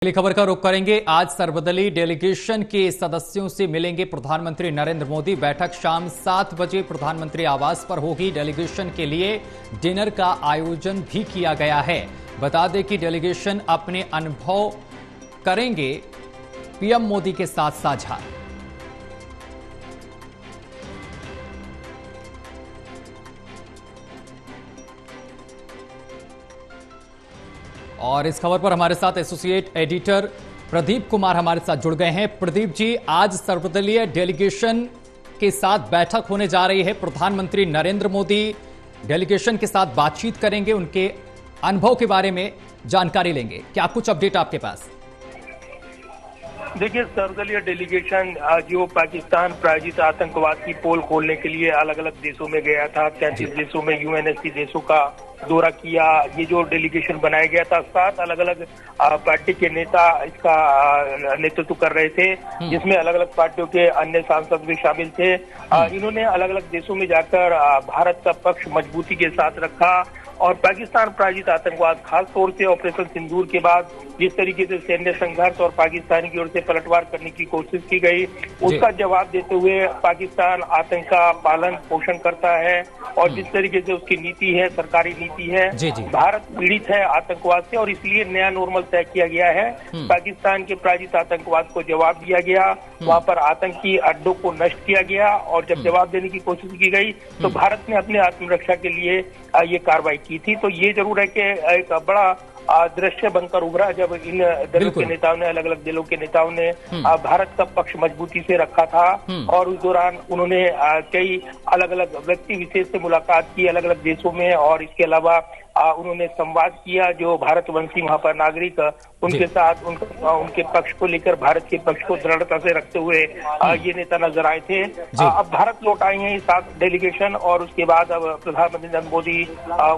अगली खबर का रुख करेंगे। आज सर्वदलीय डेलीगेशन के सदस्यों से मिलेंगे प्रधानमंत्री नरेंद्र मोदी। बैठक शाम 7 बजे प्रधानमंत्री आवास पर होगी। डेलीगेशन के लिए डिनर का आयोजन भी किया गया है। बता दें कि डेलीगेशन अपने अनुभव करेंगे पीएम मोदी के साथ साझा। और इस खबर पर हमारे साथ एसोसिएट एडिटर प्रदीप कुमार हमारे साथ जुड़ गए हैं। प्रदीप जी, आज सर्वदलीय डेलीगेशन के साथ बैठक होने जा रही है। प्रधानमंत्री नरेंद्र मोदी डेलीगेशन के साथ बातचीत करेंगे, उनके अनुभव के बारे में जानकारी लेंगे। क्या कुछ अपडेट आपके पास? देखिए, सर्वदलीय डेलीगेशन जो पाकिस्तान प्रायोजित आतंकवाद की पोल खोलने के लिए अलग अलग देशों में गया था। 33 देशों में यूएनएससी देशों का दौरा किया। ये जो डेलीगेशन बनाया गया था, 7 अलग अलग पार्टी के नेता इसका नेतृत्व कर रहे थे, जिसमें अलग अलग पार्टियों के अन्य सांसद भी शामिल थे। इन्होंने अलग अलग देशों में जाकर भारत का पक्ष मजबूती के साथ रखा और पाकिस्तान प्रायोजित आतंकवाद, खास तौर से ऑपरेशन सिंदूर के बाद जिस तरीके से सैन्य संघर्ष और पाकिस्तान की ओर से पलटवार करने की कोशिश की गई, उसका जवाब देते हुए पाकिस्तान आतंक का पालन पोषण करता है और जिस तरीके से उसकी नीति है, सरकारी नीति है, भारत पीड़ित है आतंकवाद से और इसलिए नया नॉर्मल तय किया गया है। पाकिस्तान के प्रायोजित आतंकवाद को जवाब दिया गया, वहां पर आतंकी अड्डों को नष्ट किया गया और जब जवाब देने की कोशिश की गई तो भारत ने अपने आत्मरक्षा के लिए ये कार्रवाई की थी। तो ये जरूर है कि एक बड़ा दृश्य बनकर उभरा जब इन दलों के नेताओं ने, अलग अलग दलों के नेताओं ने भारत का पक्ष मजबूती से रखा था और उस दौरान उन्होंने कई अलग अलग व्यक्ति विशेष से मुलाकात की अलग अलग देशों में और इसके अलावा उन्होंने संवाद किया। जो भारतवंशी वहां पर नागरिक उनके साथ उनके पक्ष को लेकर, भारत के पक्ष को दृढ़ता से रखते हुए ये नेता नजर आए थे। अब भारत लौट आए हैं 7 डेलीगेशन और उसके बाद अब प्रधानमंत्री नरेंद्र मोदी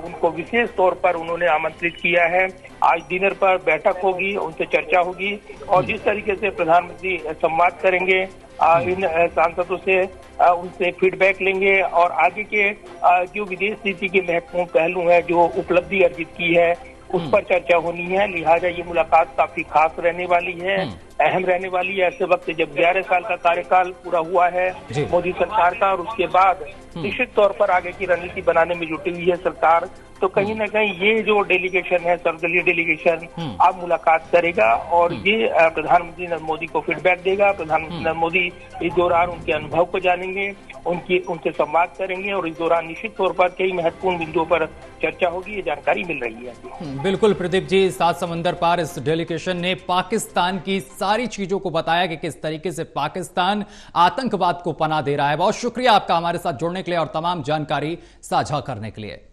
उनको विशेष तौर पर उन्होंने आमंत्रित किया है। आज डिनर पर बैठक होगी, उनसे चर्चा होगी और जिस तरीके से प्रधानमंत्री संवाद करेंगे इन सांसदों से, उनसे फीडबैक लेंगे और आगे के जो विदेश नीति के महत्वपूर्ण पहलू हैं, जो उपलब्धि अर्जित की है, उस पर चर्चा होनी है। लिहाजा ये मुलाकात काफी खास रहने वाली है, अहम रहने वाली है ऐसे वक्त जब 11 साल का कार्यकाल पूरा हुआ है मोदी सरकार का और उसके बाद निश्चित तौर पर आगे की रणनीति बनाने में जुटी हुई है सरकार। तो कहीं ना कहीं ये जो डेलीगेशन है, सर्वदलीय डेलीगेशन, अब मुलाकात करेगा और ये प्रधानमंत्री नरेंद्र मोदी को फीडबैक देगा। प्रधानमंत्री नरेंद्र मोदी इस दौरान उनके अनुभव को जानेंगे, उनसे संवाद करेंगे और इस दौरान निश्चित तौर पर कई महत्वपूर्ण बिंदुओं पर चर्चा होगी, ये जानकारी मिल रही है। बिल्कुल प्रदीप जी, 7 समंदर पार इस डेलीगेशन ने पाकिस्तान की सारी चीजों को बताया कि किस तरीके से पाकिस्तान आतंकवाद को पनाह दे रहा है। बहुत शुक्रिया आपका हमारे साथ जुड़ने के लिए और तमाम जानकारी साझा करने के लिए।